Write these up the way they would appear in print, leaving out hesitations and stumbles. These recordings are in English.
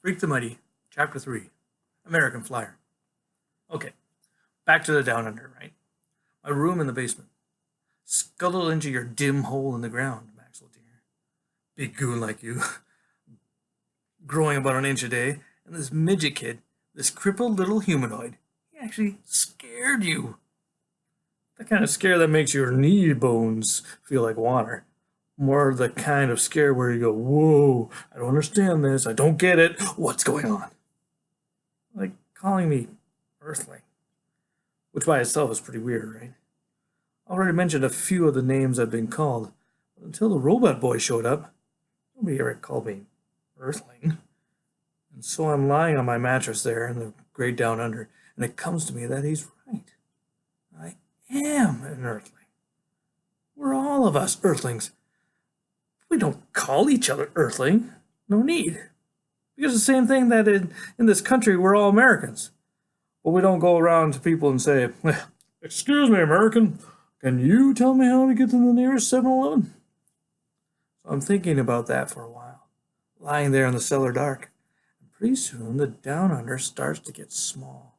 Freak the Mighty, Chapter 3, American Flyer. Okay, back to the Down Under, right? My room in the basement. Scuttle into your dim hole in the ground, Maxwell dear. Big goon like you, growing about an inch a day, and this midget kid, this crippled little humanoid, he actually scared you. The kind of scare that makes your knee bones feel like water. More the kind of scare where you go, whoa, I don't understand this, I don't get it, what's going on? Like calling me Earthling, which by itself is pretty weird, right? I already mentioned a few of the names I've been called, but until the robot boy showed up, nobody ever called me Earthling. And so I'm lying on my mattress there in the great down under, and it comes to me that he's right. I am an Earthling. We're all of us Earthlings. We don't call each other Earthling. No need. Because the same thing that in this country we're all Americans. But we don't go around to people and say, excuse me, American, can you tell me how to get to the nearest 7-Eleven? So I'm thinking about that for a while, lying there in the cellar dark. And pretty soon the down under starts to get small.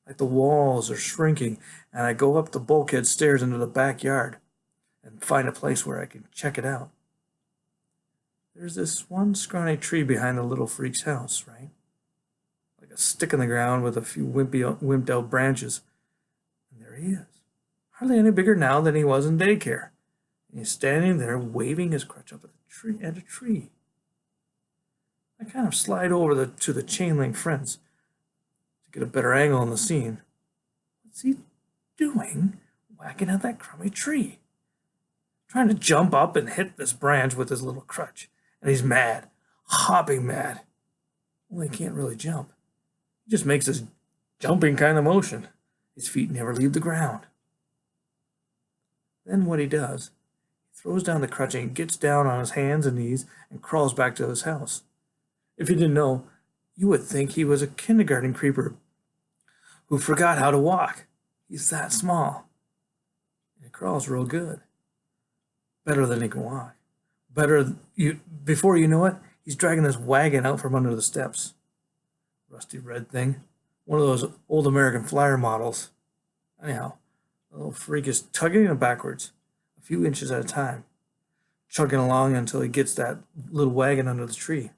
Like the walls are shrinking, and I go up the bulkhead stairs into the backyard and find a place where I can check it out. There's this one scrawny tree behind the little freak's house, right? Like a stick in the ground with a few wimped out branches. And there he is. Hardly any bigger now than he was in daycare. And he's standing there waving his crutch up at a tree. I kind of slide over to the chain link fence to get a better angle on the scene. What's he doing whacking at that crummy tree? Trying to jump up and hit this branch with his little crutch. And he's mad, hopping mad. Well, he can't really jump. He just makes this jumping kind of motion. His feet never leave the ground. Then what he does, he throws down the crutch and gets down on his hands and knees and crawls back to his house. If you didn't know, you would think he was a kindergarten creeper who forgot how to walk. He's that small. And he crawls real good. Better than he can walk. Before you know it, he's dragging this wagon out from under the steps. Rusty red thing. One of those old American Flyer models. Anyhow, the little freak is tugging it backwards, a few inches at a time, chugging along until he gets that little wagon under the tree.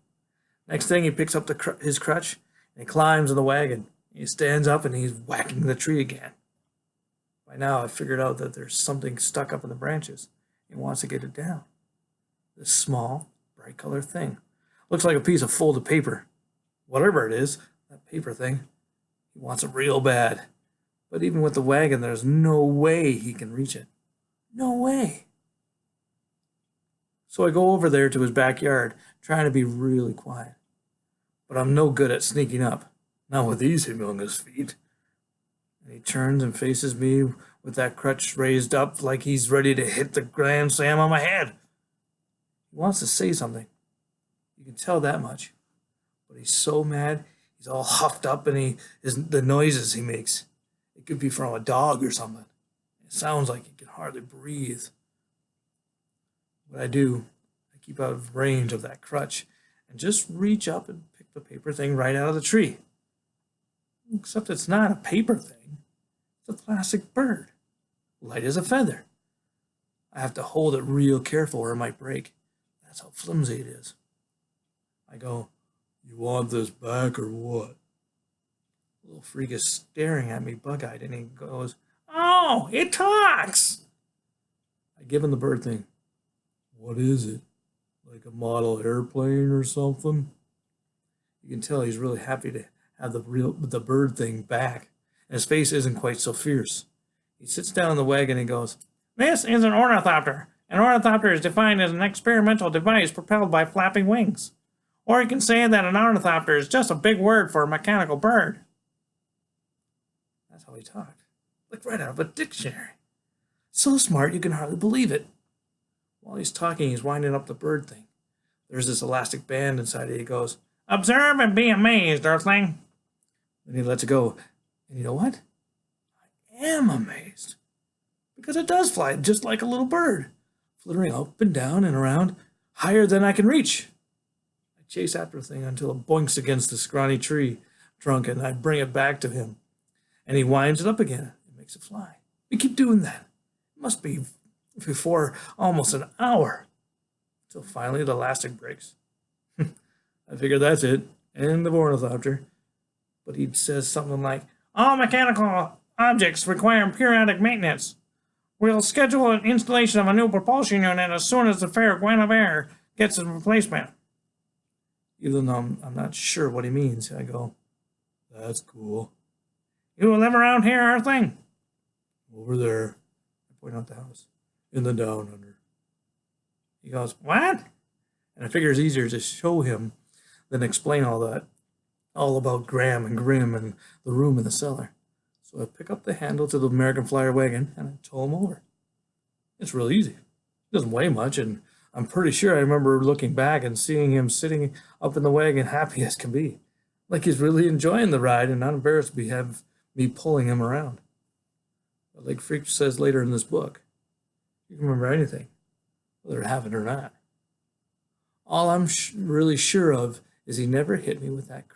Next thing, he picks up his crutch and he climbs in the wagon. He stands up and he's whacking the tree again. By now, I've figured out that there's something stuck up in the branches. He wants to get it down. This small, bright colored thing. Looks like a piece of folded paper. Whatever it is, that paper thing, he wants it real bad. But even with the wagon, there's no way he can reach it. No way. So I go over there to his backyard, trying to be really quiet. But I'm no good at sneaking up. Not with these humongous feet. And he turns and faces me with that crutch raised up like he's ready to hit the grand slam on my head. He wants to say something. You can tell that much. But he's so mad, he's all huffed up, and the noises he makes. It could be from a dog or something. It sounds like he can hardly breathe. What I do, I keep out of range of that crutch and just reach up and pick the paper thing right out of the tree. Except it's not a paper thing. It's a plastic bird, light as a feather. I have to hold it real careful or it might break. That's how flimsy it is. I go, you want this back or what? The little freak is staring at me bug-eyed and he goes, oh, it talks! I give him the bird thing. What is it? Like a model airplane or something? You can tell he's really happy to have the bird thing back. And his face isn't quite so fierce. He sits down in the wagon and goes, this is an ornithopter. An ornithopter is defined as an experimental device propelled by flapping wings. Or you can say that an ornithopter is just a big word for a mechanical bird. That's how he talked. Like right out of a dictionary. So smart you can hardly believe it. While he's talking, he's winding up the bird thing. There's this elastic band inside it. He goes, observe and be amazed, Earthling. Then he lets it go. And you know what? I am amazed. Because it does fly just like a little bird, flittering up and down and around, higher than I can reach. I chase after the thing until it boinks against the scrawny tree trunk, and I bring it back to him. And he winds it up again and makes it fly. We keep doing that. It must be before almost an hour. Until finally the elastic breaks. I figure that's it. End of ornithopter. But he says something like, all mechanical objects require periodic maintenance. We'll schedule an installation of a new propulsion unit as soon as the fair Guinevere gets a replacement. Even though I'm not sure what he means, I go, that's cool. You live around here, Earthling? Over there. I point out the house. In the down under. He goes, what? And I figure it's easier to show him than explain all that. All about Graham and Grim and the room in the cellar. So I pick up the handle to the American Flyer wagon and I tow him over. It's real easy. It doesn't weigh much, and I'm pretty sure I remember looking back and seeing him sitting up in the wagon happy as can be. Like he's really enjoying the ride and not embarrassed to have me pulling him around. But like Freak says later in this book, you can remember anything, whether it happened or not. All I'm really sure of is he never hit me with that